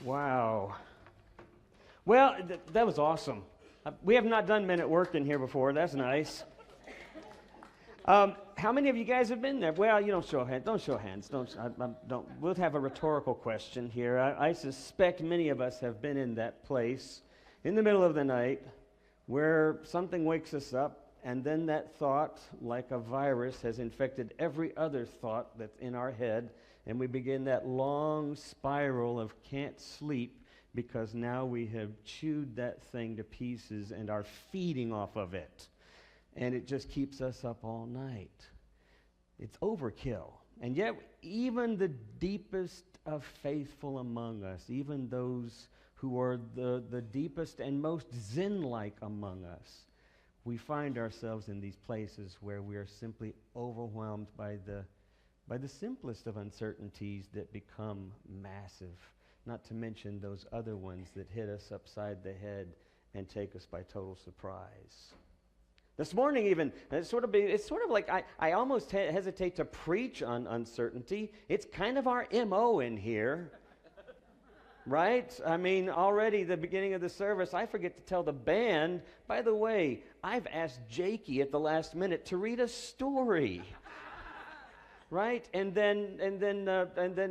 Wow. Well, that was awesome. We have not done Men at Work in here before. That's nice. How many of you guys have been there? Well, you don't show hands. Don't show hands. Don't. We'll have a rhetorical question here. I suspect many of us have been in that place in the middle of the night where something wakes us up, and then that thought, like a virus, has infected every other thought that's in our head, and we begin that long spiral of can't sleep because now we have chewed that thing to pieces and are feeding off of it. And it just keeps us up all night. It's overkill. And yet, even the deepest of faithful among us, even those who are the deepest and most Zen-like among us, we find ourselves in these places where we are simply overwhelmed by the simplest of uncertainties that become massive, not to mention those other ones that hit us upside the head and take us by total surprise. This morning even, it's sort of like I almost hesitate to preach on uncertainty. It's kind of our MO in here, right? I mean, already the beginning of the service, I forget to tell the band, by the way, I've asked Jakey at the last minute to read a story. Right, and then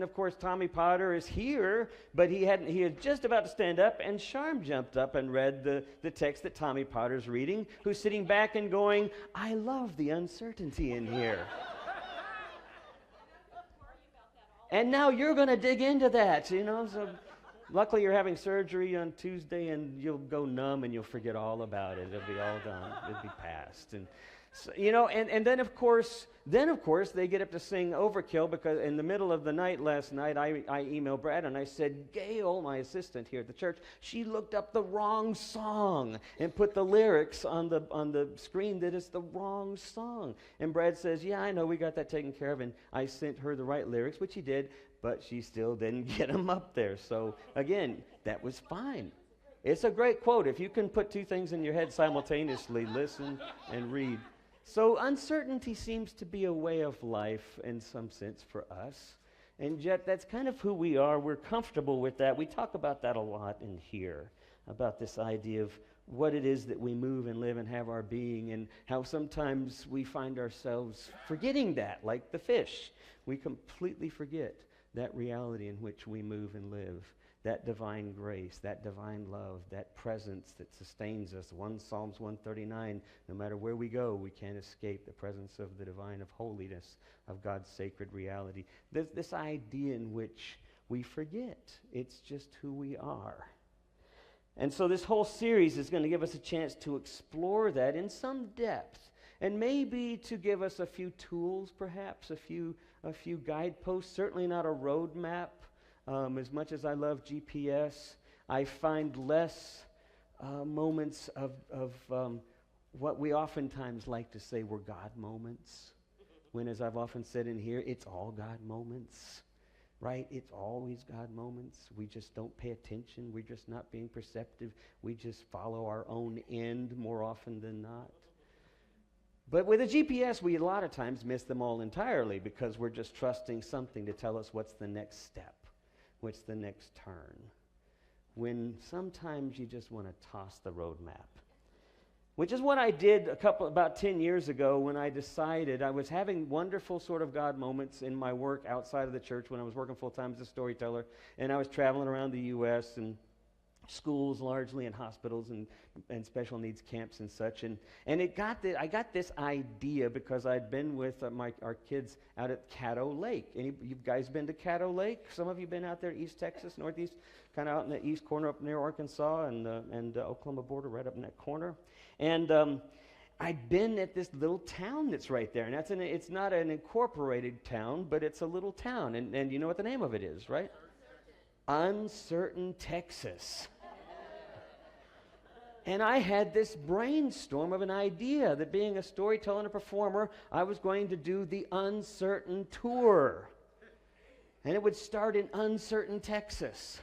of course Tommy Potter is here, but he had just about to stand up, and Sharm jumped up and read the text that Tommy Potter's reading, who's sitting back and going, "I love the uncertainty in here." And now you're going to dig into that, So luckily you're having surgery on Tuesday, and you'll go numb and you'll forget all about it. It'll be all done. It'll be past. And so, and then of course they get up to sing Overkill, because in the middle of the night last night, I emailed Brad and I said, Gail, my assistant here at the church, she looked up the wrong song and put the lyrics on the screen that is the wrong song. And Brad says, yeah, I know, we got that taken care of, and I sent her the right lyrics, which he did, but she still didn't get them up there. So again, that was fine. It's a great quote. If you can put two things in your head simultaneously, listen and read. So uncertainty seems to be a way of life in some sense for us. And yet that's kind of who we are. We're comfortable with that. We talk about that a lot in here, about this idea of what it is that we move and live and have our being, and how sometimes we find ourselves forgetting that, like the fish. We completely forget that reality in which we move and live. That divine grace, that divine love, that presence that sustains us. Psalms 139, no matter where we go, we can't escape the presence of the divine, of holiness, of God's sacred reality. This idea in which we forget. It's just who we are. And so this whole series is going to give us a chance to explore that in some depth, and maybe to give us a few tools, perhaps, a few guideposts, certainly not a roadmap. As much as I love GPS, I find less moments of what we oftentimes like to say were God moments. When, as I've often said in here, it's all God moments, right? It's always God moments. We just don't pay attention. We're just not being perceptive. We just follow our own end more often than not. But with a GPS, we a lot of times miss them all entirely, because we're just trusting something to tell us what's the next step. What's the next turn? When sometimes you just want to toss the roadmap. Which is what I did about 10 years ago, when I decided I was having wonderful sort of God moments in my work outside of the church when I was working full-time as a storyteller, and I was traveling around the U.S. and schools largely, and hospitals and special needs camps and such, and I got this idea because I'd been with our kids out at Caddo Lake. You guys been to Caddo Lake? Some of you been out there, East Texas, Northeast, kind of out in the east corner up near Arkansas and the Oklahoma border, right up in that corner. And I'd been at this little town that's right there, and it's not an incorporated town, but it's a little town, and you know what the name of it is, right? Uncertain, Texas. And I had this brainstorm of an idea that, being a storyteller and a performer, I was going to do the Uncertain Tour. And it would start in Uncertain, Texas.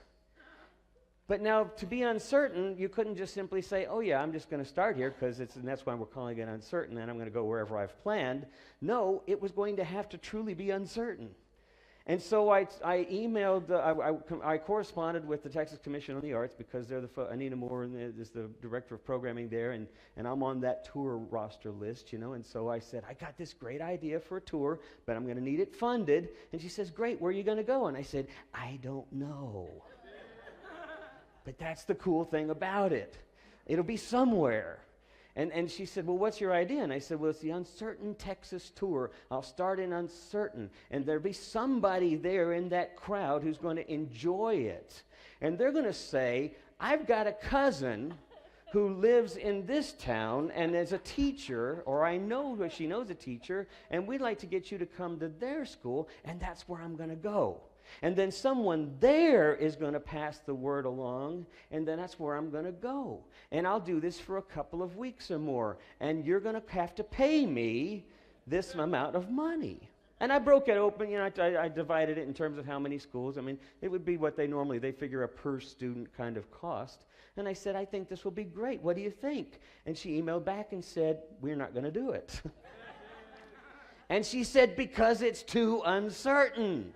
But now, to be uncertain, you couldn't just simply say, oh yeah, I'm just going to start here, and that's why we're calling it uncertain, and I'm going to go wherever I've planned. No, it was going to have to truly be uncertain. And so I emailed, I corresponded with the Texas Commission on the Arts because they're Anita Moore is the director of programming there, and I'm on that tour roster list, and so I said, I got this great idea for a tour, but I'm going to need it funded. And she says, great, where are you going to go? And I said, I don't know. But that's the cool thing about it. It'll be somewhere. And she said, well, what's your idea? And I said, well, it's the Uncertain Texas Tour. I'll start in Uncertain. And there'll be somebody there in that crowd who's going to enjoy it. And they're going to say, I've got a cousin who lives in this town and is a teacher, or I know that she knows a teacher, and we'd like to get you to come to their school, and that's where I'm going to go. And then someone there is going to pass the word along, and then that's where I'm going to go. And I'll do this for a couple of weeks or more, and you're going to have to pay me this amount of money. And I broke it open, I divided it in terms of how many schools. I mean, it would be what they figure a per student kind of cost. And I said, I think this will be great. What do you think? And she emailed back and said, we're not going to do it. And she said, because it's too uncertain.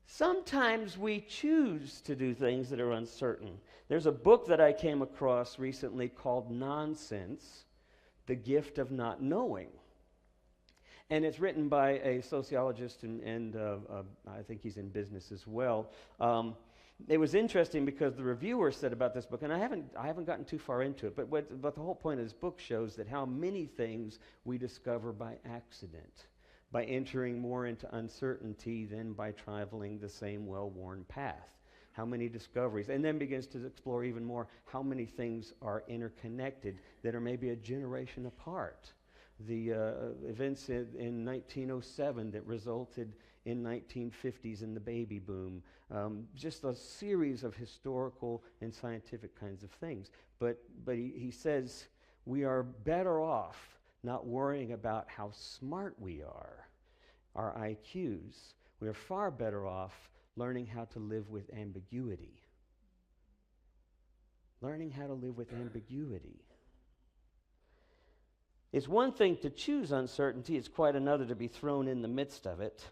Sometimes we choose to do things that are uncertain. There's a book that I came across recently called Nonsense, The Gift of Not Knowing. And it's written by a sociologist, and I think he's in business as well. It was interesting because the reviewer said about this book, and I haven't gotten too far into it, but the whole point of this book shows that how many things we discover by accident, by entering more into uncertainty than by traveling the same well-worn path. How many discoveries, and then begins to explore even more how many things are interconnected that are maybe a generation apart. The events in 1907 that resulted in 1950s in the baby boom, just a series of historical and scientific kinds of things. But he says we are better off not worrying about how smart we are, our IQs. We are far better off learning how to live with ambiguity. Learning how to live with ambiguity. It's one thing to choose uncertainty, it's quite another to be thrown in the midst of it.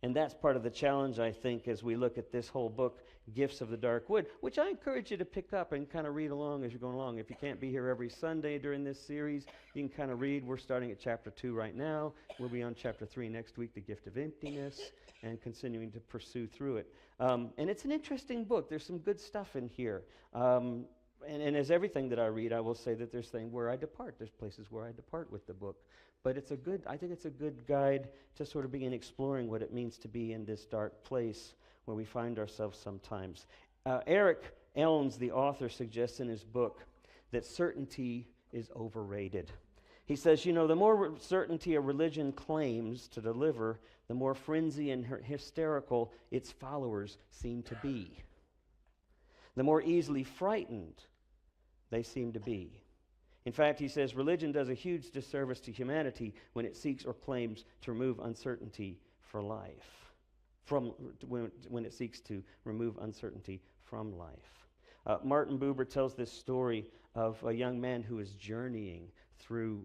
And that's part of the challenge, I think, as we look at this whole book, Gifts of the Dark Wood, which I encourage you to pick up and kind of read along as you're going along. If you can't be here every Sunday during this series, you can kind of read. We're starting at chapter 2 right now. We'll be on chapter 3 next week, The Gift of Emptiness, and continuing to pursue through it. And it's an interesting book. There's some good stuff in here. And as everything that I read, I will say that there's things where I depart. There's places where I depart with the book. But I think it's a good guide to sort of begin exploring what it means to be in this dark place where we find ourselves sometimes. Eric Elms, the author, suggests in his book that certainty is overrated. He says, the more certainty a religion claims to deliver, the more frenzy and hysterical its followers seem to be. The more easily frightened they seem to be. In fact, he says, religion does a huge disservice to humanity when it seeks or claims to remove uncertainty for life. When it seeks to remove uncertainty from life. Martin Buber tells this story of a young man who is journeying through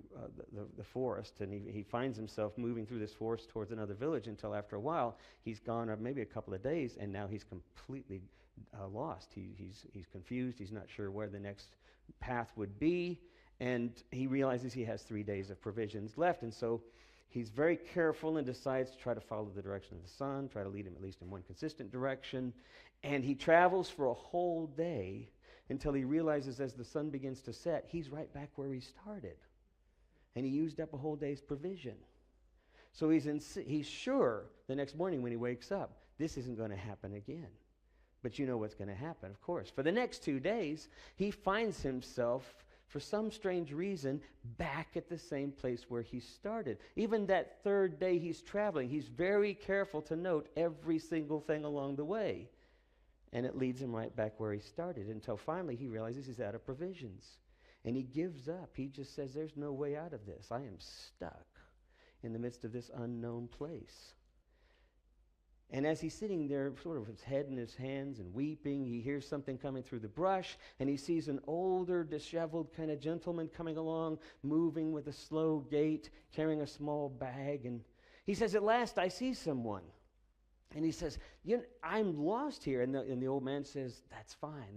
the forest, and he finds himself moving through this forest towards another village until after a while he's gone maybe a couple of days, and now he's completely lost. He's confused. He's not sure where the next path would be. And he realizes he has 3 days of provisions left. And so he's very careful and decides to try to follow the direction of the sun, try to lead him at least in one consistent direction. And he travels for a whole day until he realizes as the sun begins to set, he's right back where he started. And he used up a whole day's provision. So he's sure the next morning when he wakes up, this isn't going to happen again. But you know what's going to happen, of course. For the next 2 days, he finds himself, for some strange reason, back at the same place where he started. Even that third day he's traveling, he's very careful to note every single thing along the way. And it leads him right back where he started until finally he realizes he's out of provisions. And he gives up. He just says, there's no way out of this. I am stuck in the midst of this unknown place. And as he's sitting there, sort of his head in his hands and weeping, he hears something coming through the brush, and he sees an older, disheveled kind of gentleman coming along, moving with a slow gait, carrying a small bag. And He says, at last I see someone. And he says, I'm lost here. And the old man says, that's fine.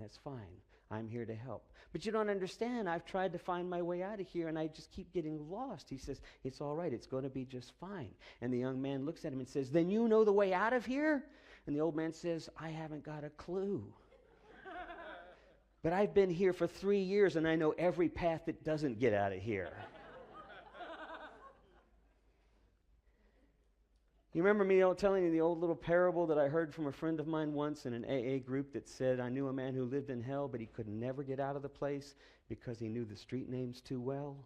I'm here to help. But you don't understand. I've tried to find my way out of here, and I just keep getting lost. He says, it's all right. It's going to be just fine. And the young man looks at him and says, then you know the way out of here? And the old man says, I haven't got a clue. But I've been here for 3 years, and I know every path that doesn't get out of here. You remember me telling you the old little parable that I heard from a friend of mine once in an AA group that said, I knew a man who lived in hell, but he could never get out of the place because he knew the street names too well?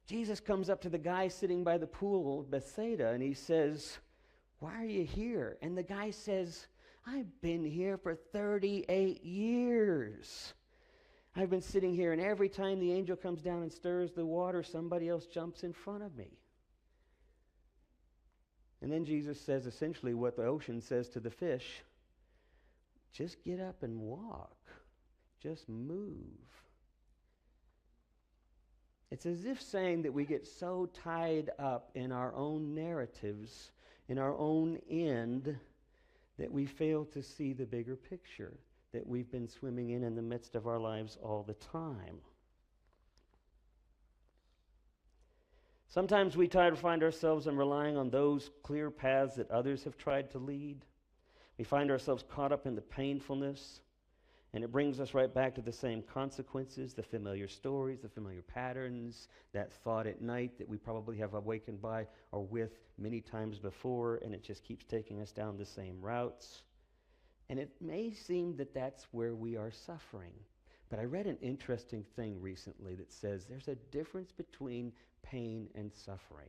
Jesus comes up to the guy sitting by the pool, Bethsaida, and he says, why are you here? And the guy says, I've been here for 38 years. I've been sitting here, and every time the angel comes down and stirs the water, somebody else jumps in front of me. And then Jesus says essentially what the ocean says to the fish, just get up and walk. Just move. It's as if saying that we get so tied up in our own narratives, in our own end, that we fail to see the bigger picture that we've been swimming in the midst of our lives all the time. Sometimes we try to find ourselves in relying on those clear paths that others have tried to lead. We find ourselves caught up in the painfulness, and it brings us right back to the same consequences, the familiar stories, the familiar patterns, that thought at night that we probably have awakened by or with many times before, and it just keeps taking us down the same routes. And it may seem that that's where we are suffering. But I read an interesting thing recently that says there's a difference between pain and suffering.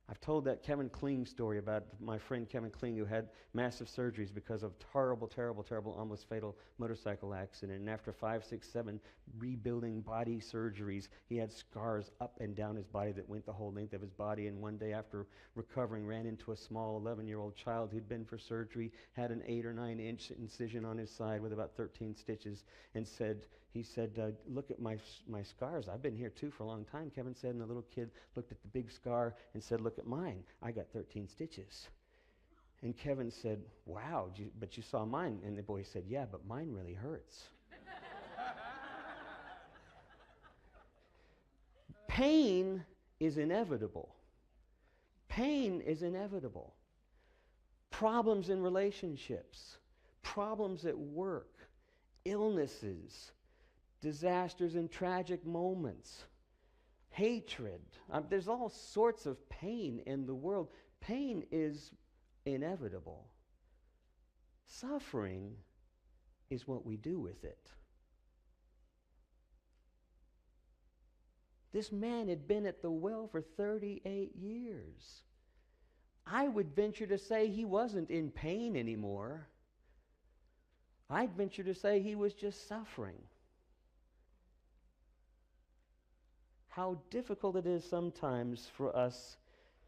I've told that Kevin Kling story about my friend Kevin Kling, who had massive surgeries because of terrible, almost fatal motorcycle accident. And after 5, 6, 7 rebuilding body surgeries, he had scars up and down his body that went the whole length of his body. And one day after recovering, ran into a small 11-year-old child who'd been for surgery, had an 8 or 9 inch incision on his side with about 13 stitches, and he said, look at my scars. I've been here too for a long time, Kevin said. And the little kid looked at the big scar and said, look at mine. I got 13 stitches. And Kevin said, wow, but you saw mine. And the boy said, yeah, but mine really hurts. Pain is inevitable. Pain is inevitable. Problems in relationships, problems at work, illnesses, disasters and tragic moments, hatred. There's all sorts of pain in the world. Pain is inevitable. Suffering is what we do with it. This man had been at the well for 38 years. I would venture to say he wasn't in pain anymore. I'd venture to say he was just suffering. How difficult it is sometimes for us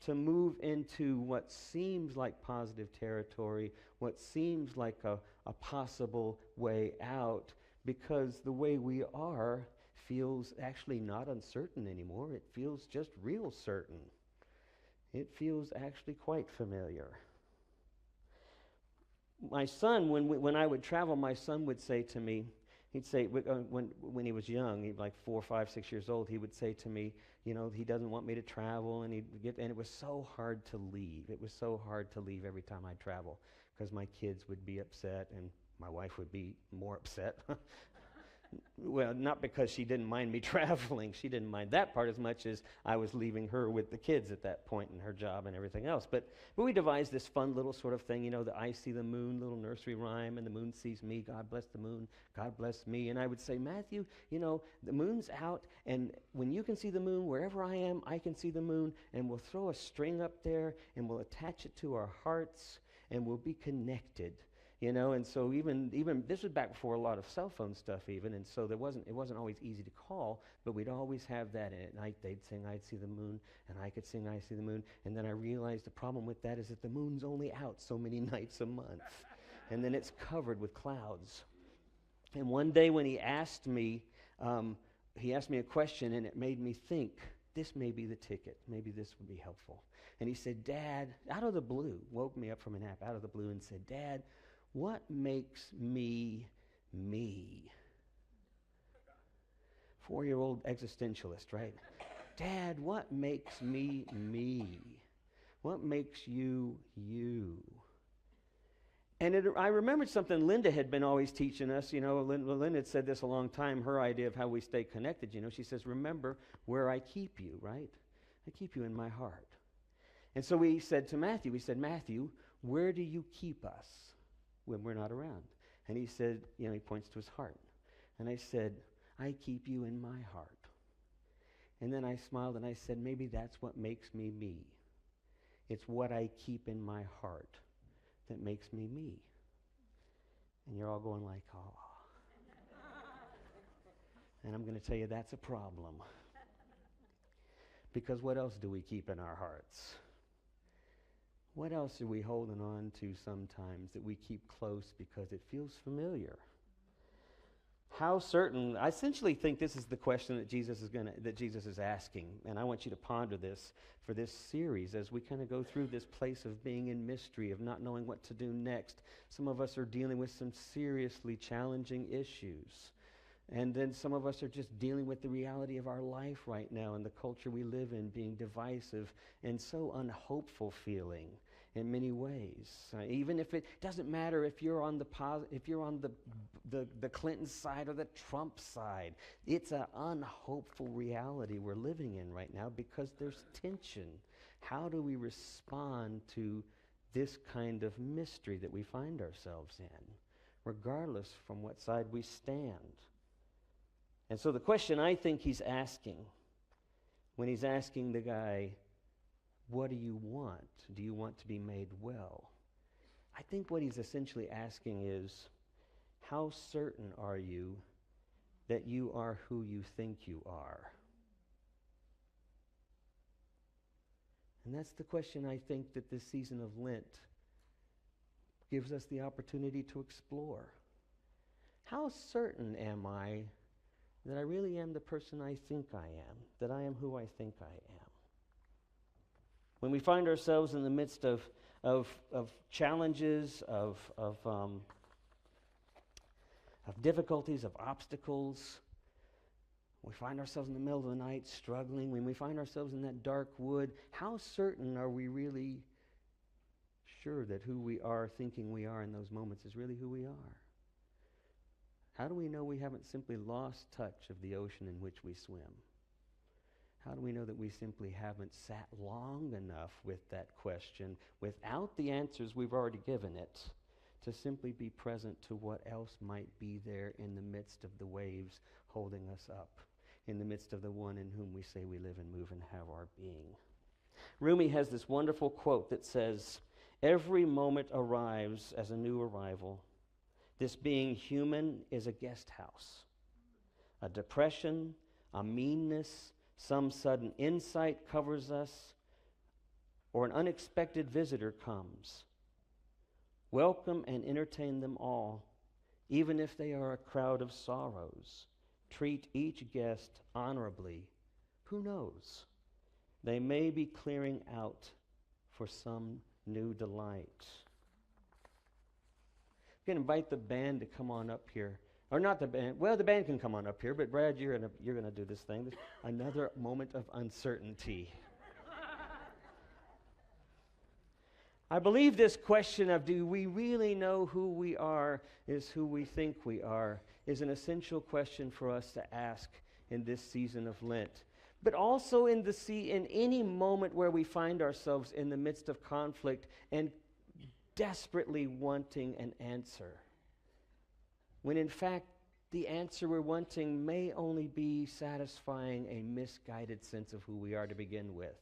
to move into what seems like positive territory, what seems like a possible way out, because the way we are feels actually not uncertain anymore. It feels just real certain. It feels actually quite familiar. My son, when I would travel, my son would say to me, he'd say, when he was young, he like 4, 5, 6 years old, he would say to me, he doesn't want me to travel, and it was so hard to leave. It was so hard to leave every time I'd travel, because my kids would be upset, and my wife would be more upset. Well, not because she didn't mind me traveling. She didn't mind that part as much as I was leaving her with the kids at that point and her job and everything else. But we devised this fun little sort of thing, the I see the moon, little nursery rhyme, and the moon sees me. God bless the moon. God bless me. And I would say, Matthew, the moon's out, and when you can see the moon, wherever I am, I can see the moon, and we'll throw a string up there, and we'll attach it to our hearts, and we'll be connected. And so even this was back before a lot of cell phone stuff even, and so it wasn't always easy to call, but we'd always have that. And at night they'd sing I'd see the moon, and I could sing I see the moon, and then I realized the problem with that is that the moon's only out so many nights a month, and then it's covered with clouds. And one day when he asked me a question, and it made me think, this may be the ticket. Maybe this would be helpful. And he said, Dad, out of the blue, woke me up from a nap out of the blue and said, Dad, what makes me me? 4-year-old existentialist, right? Dad, what makes me me? What makes you you? And I remembered something Linda had been always teaching us. You know, Linda had said this a long time, her idea of how we stay connected. You know, she says, remember where I keep you, right? I keep you in my heart. And so we said to Matthew, Matthew, where do you keep us when we're not around? And he said, you know, he points to his heart. And I said, I keep you in my heart. And then I smiled and I said, maybe that's what makes me me. It's what I keep in my heart that makes me me. And you're all going like, oh. And I'm going to tell you that's a problem. Because what else do we keep in our hearts? What else are we holding on to sometimes that we keep close because it feels familiar? How certain, I essentially think this is the question that Jesus is asking, and I want you to ponder this for this series as we kind of go through this place of being in mystery, of not knowing what to do next. Some of us are dealing with some seriously challenging issues, and then some of us are just dealing with the reality of our life right now and the culture we live in being divisive and so unhopeful feeling in many ways. Even if it doesn't matter if you're on the Clinton side or the Trump side, it's an unhopeful reality we're living in right now because there's tension. How do we respond to this kind of mystery that we find ourselves in, regardless from what side we stand? And so the question I think he's asking, when he's asking the guy, what do you want? Do you want to be made well? I think what he's essentially asking is, how certain are you that you are who you think you are? And that's the question I think that this season of Lent gives us the opportunity to explore. How certain am I that I really am the person I think I am, that I am who I think I am? When we find ourselves in the midst of challenges, of difficulties, of obstacles, we find ourselves in the middle of the night struggling, when we find ourselves in that dark wood, how certain are we really sure that who we are thinking we are in those moments is really who we are? How do we know we haven't simply lost touch of the ocean in which we swim? How do we know that we simply haven't sat long enough with that question without the answers we've already given it to simply be present to what else might be there in the midst of the waves holding us up, in the midst of the one in whom we say we live and move and have our being? Rumi has this wonderful quote that says, every moment arrives as a new arrival. This being human is a guest house. A depression, a meanness, some sudden insight covers us, or an unexpected visitor comes. Welcome and entertain them all, even if they are a crowd of sorrows. Treat each guest honorably. Who knows? They may be clearing out for some new delight. You can invite the band to come on up here. Or not the band. Well, the band can come on up here, but Brad, you're gonna do this thing. Another moment of uncertainty. I believe this question of do we really know who we are is who we think we are is an essential question for us to ask in this season of Lent. But also in any moment where we find ourselves in the midst of conflict and desperately wanting an answer, when in fact the answer we're wanting may only be satisfying a misguided sense of who we are to begin with.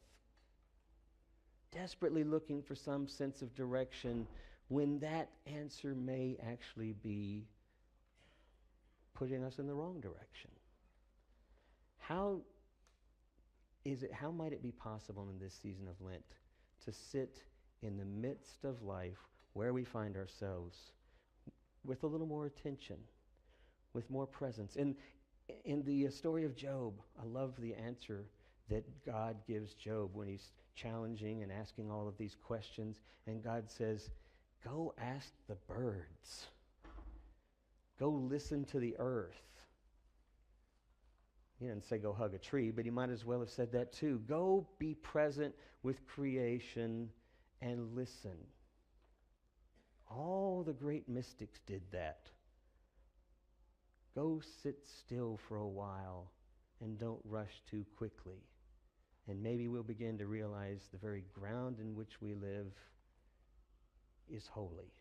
Desperately looking for some sense of direction when that answer may actually be putting us in the wrong direction. How might it be possible in this season of Lent to sit in the midst of life where we find ourselves with a little more attention, with more presence? In the story of Job, I love the answer that God gives Job when he's challenging and asking all of these questions. And God says, go ask the birds. Go listen to the earth. He didn't say go hug a tree, but he might as well have said that too. Go be present with creation and listen. All the great mystics did that. Go sit still for a while and don't rush too quickly. And maybe we'll begin to realize the very ground in which we live is holy.